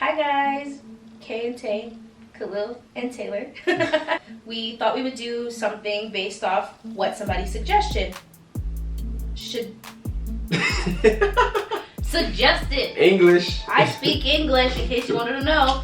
Hi guys, Kay and Tay, Kalyl and Taeler. We thought we would do something based off what somebody suggested. Suggested. English. I speak English in case you wanted to know.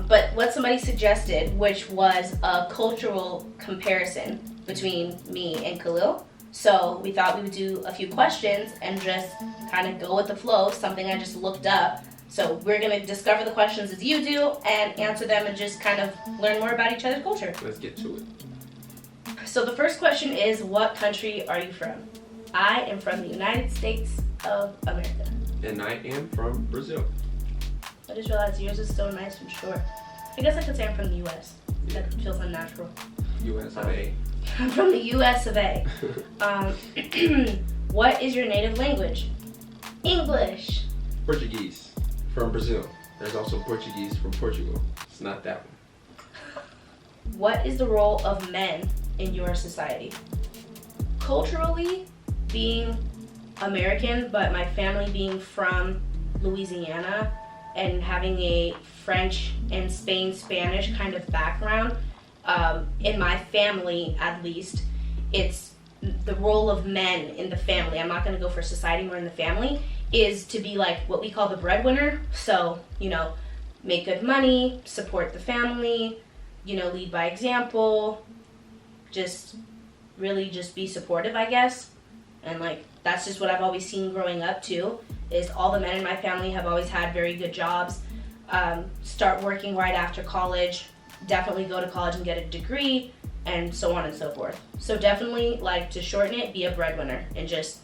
But what somebody suggested, which was a cultural comparison between me and Kalyl. So we thought we would do a few questions and just kind of go with the flow, something I just looked up. So we're going to discover the questions as you do and answer them and just kind of learn more about each other's culture. Let's get to it. So the first question is, what country are you from? I am from the United States of America. And I am from Brazil. I just realized yours is so nice and short. I guess I could say I'm from the U.S. That feels unnatural. US of A. I'm from the U.S. of A. What is your native language? English. Portuguese from Brazil. There's also Portuguese from Portugal. It's not that one. What is the role of men in your society? Culturally, being American, but my family being from Louisiana and having a French and Spanish kind of background, in my family at least, it's the role of men in the family. I'm not going to go for society, more in the family, is to be like what we call the breadwinner. So, make good money, support the family, lead by example, just really just be supportive, I guess. And that's just what I've always seen growing up too, is all the men in my family have always had very good jobs, start working right after college, definitely go to college and get a degree, and so on and so forth. So definitely, to shorten it, be a breadwinner and just,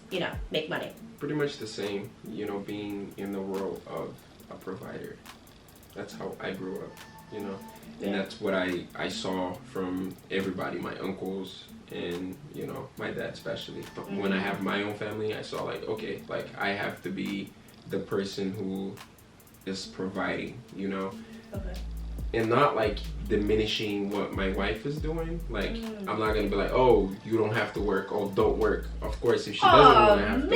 make money. Pretty much the same, being in the role of a provider. That's how I grew up, And that's what I saw from everybody, my uncles and, my dad especially. Mm-hmm. When I have my own family, I saw I have to be the person who is providing, Okay. And not diminishing what my wife is doing. I'm not gonna be like, oh, you don't have to work, oh, don't work. Of course, if she doesn't want to have to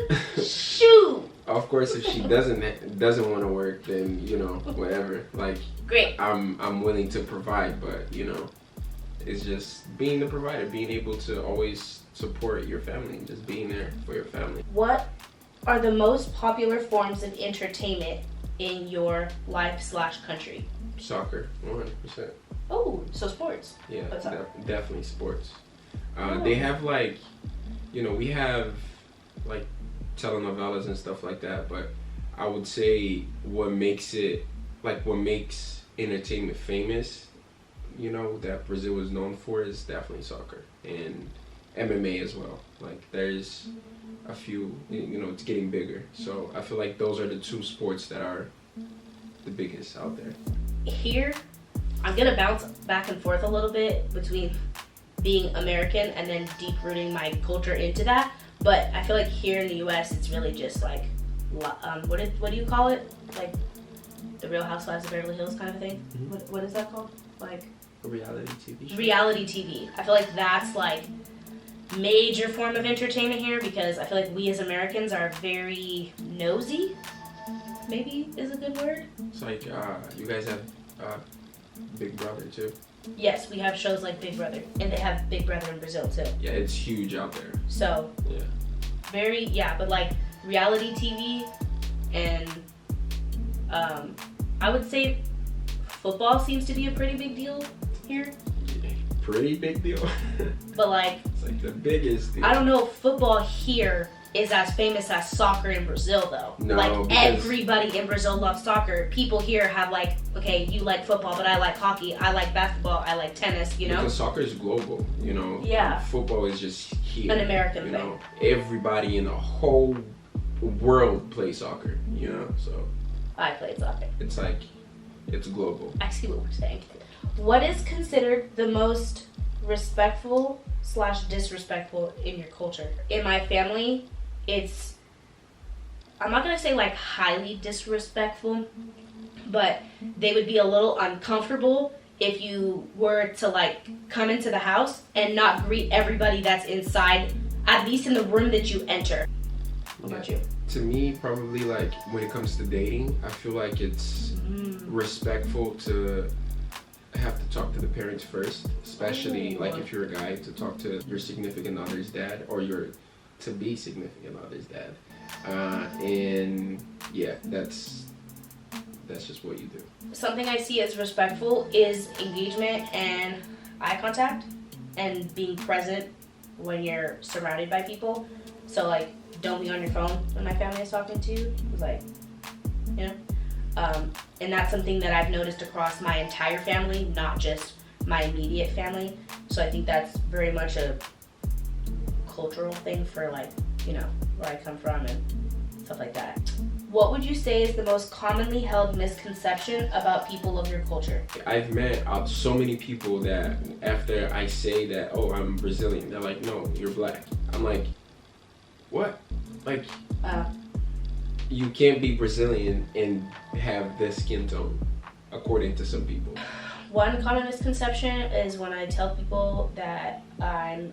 work. Shoot. Of course, if she doesn't want to work, then whatever. Great. I'm willing to provide, but it's just being the provider, being able to always support your family, just being there for your family. What are the most popular forms of entertainment in your life/country? Soccer, 100%. Oh, so sports. Yeah, definitely sports. They have we have telenovelas and stuff like that, but I would say what makes entertainment famous, that Brazil is known for, is definitely soccer and MMA as well. There's a few, it's getting bigger. So I feel like those are the two sports that are the biggest out there. Here, I'm gonna bounce back and forth a little bit between being American and then deep rooting my culture into that. But I feel like here in the U.S., it's really just what do you call it? The Real Housewives of Beverly Hills kind of thing. Mm-hmm. What is that called? A reality TV show? Reality TV. I feel like that's major form of entertainment here, because I feel like we as Americans are very nosy. Maybe is a good word. It's you guys have Big Brother too. Yes, we have shows like Big Brother, and they have Big Brother in Brazil too. Yeah, it's huge out there. So yeah, but reality TV, and I would say football seems to be a pretty big deal here. Yeah, pretty big deal. But it's the biggest deal. I don't know if football here is as famous as soccer in Brazil though. No, everybody in Brazil loves soccer. People here have okay, you like football, but I like hockey, I like basketball, I like tennis, Because soccer is global, Yeah. Football is just here. An American thing. Everybody in the whole world plays soccer, so. I played soccer. It's global. I see what we're saying. What is considered the most respectful/disrespectful in your culture? In my family, I'm not going to say highly disrespectful, but they would be a little uncomfortable if you were to come into the house and not greet everybody that's inside, at least in the room that you enter. What about you? To me, probably like when it comes to dating, I feel like it's respectful to have to talk to the parents first, especially like if you're a guy, to talk to your significant other's dad or your to be significant other's dad. And yeah, that's just what you do. Something I see as respectful is engagement and eye contact and being present when you're surrounded by people. So like, don't be on your phone when my family is talking to you. Like, you know? And that's something that I've noticed across my entire family, not just my immediate family. So I think that's very much a cultural thing for like, you know, where I come from and stuff like that. What would you say is the most commonly held misconception about people of your culture? I've met so many people that after I say that, oh, I'm Brazilian, they're like, no, you're black. I'm like, what? Like, you can't be Brazilian and have this skin tone, according to some people. One common misconception is when I tell people that I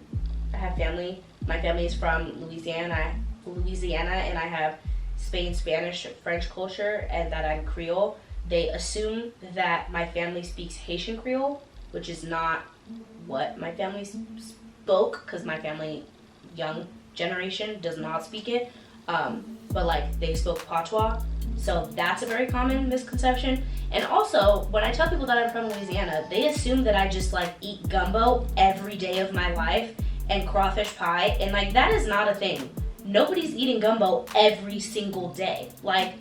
have family. My family is from Louisiana, and I have Spain, Spanish, French culture, and that I'm Creole. They assume that my family speaks Haitian Creole, which is not what my family spoke, because my family, young generation, does not speak it. But like, they spoke patois. So that's a very common misconception. And also, when I tell people that I'm from Louisiana, they assume that I just like eat gumbo every day of my life and crawfish pie, and like, that is not a thing. Nobody's eating gumbo every single day. Like,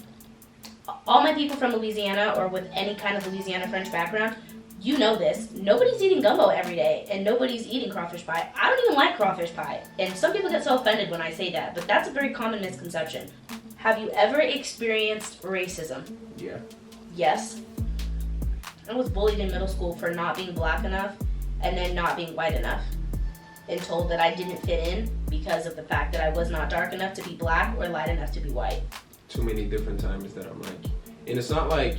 all my people from Louisiana or with any kind of Louisiana French background, you know this. Nobody's eating gumbo every day, and nobody's eating crawfish pie. I don't even like crawfish pie, and some people get so offended when I say that, but that's a very common misconception. Have you ever experienced racism? Yeah. Yes. I was bullied in middle school for not being black enough and then not being white enough, and told that I didn't fit in because of the fact that I was not dark enough to be black or light enough to be white. Too many different times that I'm like, and it's not like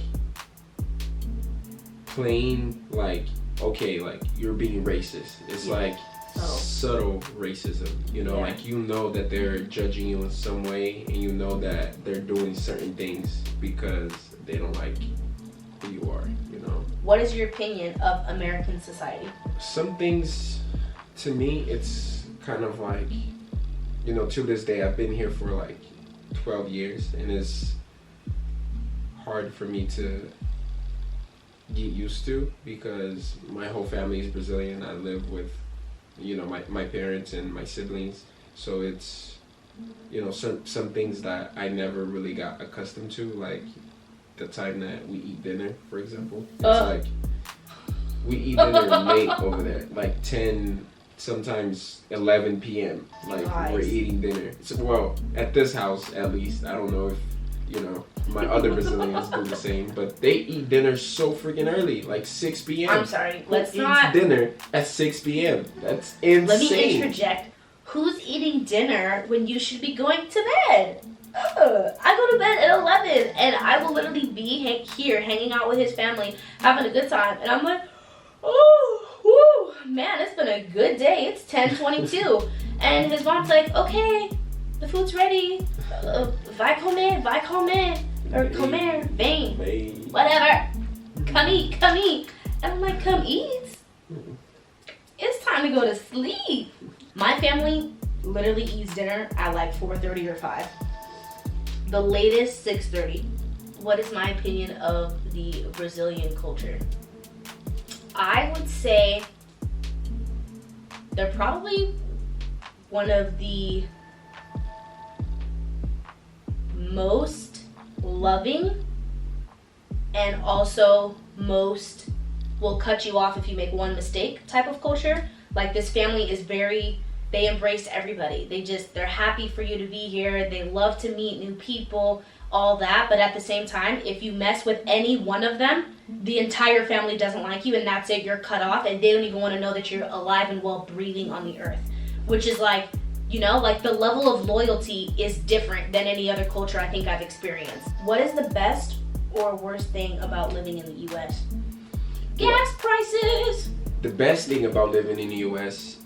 plain like, okay, like you're being racist. It's like subtle racism, you know, like you know that they're judging you in some way, and you know that they're doing certain things because they don't like who you are, you know. What is your opinion of American society? Some things, to me, it's kind of like, you know, to this day, I've been here for like 12 years, and it's hard for me to get used to because my whole family is Brazilian. I live with, you know, my parents and my siblings, so it's, you know, some things that I never really got accustomed to, like the time that we eat dinner, for example. It's like we eat dinner late over there, like 10, sometimes 11 p.m. Like, nice. We're eating dinner. So, well, at this house, at least. I don't know if, you know, my other Brazilians do the same, but they eat dinner so freaking early, like 6 p.m. I'm sorry, let's Who not... eats dinner at 6 p.m.? That's insane. Let me interject. Who's eating dinner when you should be going to bed? I go to bed at 11, and I will literally be here hanging out with his family, having a good time, and I'm like, oh, woo, man, it's been a good day. It's 10:22, and his mom's like, okay, the food's ready. Vai comer, or comer, vem, whatever. Come eat. And I'm like, come eat? It's time to go to sleep. My family literally eats dinner at like 4:30 or 5. The latest 6:30. What is my opinion of the Brazilian culture? I would say they're probably one of the most loving and also most will cut you off if you make one mistake type of culture. Like, this family is they embrace everybody. They're happy for you to be here. They love to meet new people, all that. But at the same time, if you mess with any one of them, the entire family doesn't like you, and that's it. You're cut off, and they don't even want to know that you're alive and well breathing on the earth. Which is like, you know, like the level of loyalty is different than any other culture I think I've experienced. What is the best or worst thing about living in the U.S.? Gas prices! The best thing about living in the U.S.,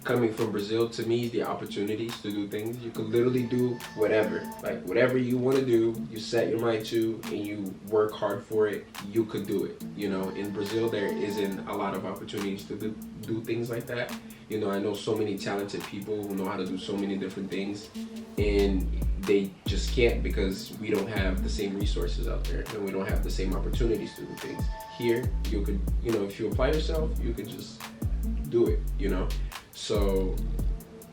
coming from Brazil, to me, the opportunities to do things. You could literally do whatever. Like, whatever you want to do, you set your mind to, and you work hard for it, you could do it. You know, in Brazil, there isn't a lot of opportunities to do things like that. You know, I know so many talented people who know how to do so many different things, and they just can't because we don't have the same resources out there, and we don't have the same opportunities to do things. Here, you could, you know, if you apply yourself, you could just do it, you know? So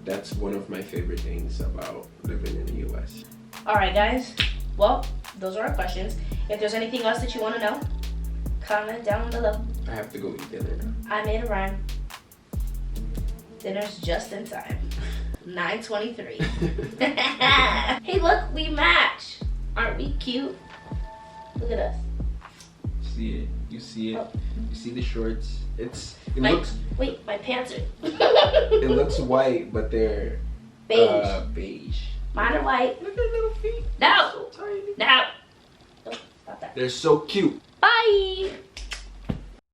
that's one of my favorite things about living in the US. All right, guys. Well, those are our questions. If there's anything else that you want to know, comment down below. I have to go eat dinner now. I made a rhyme. Dinner's just in time. 9:23. Hey, look, we match. Aren't we cute? Look at us. See it. You see it. Oh. You see the shorts. Looks. Wait, my pants are. It looks white, but they're Beige. Beige. Mine are white. Look at their little feet. No. So tiny. No. Oh, stop that. They're so cute. Bye.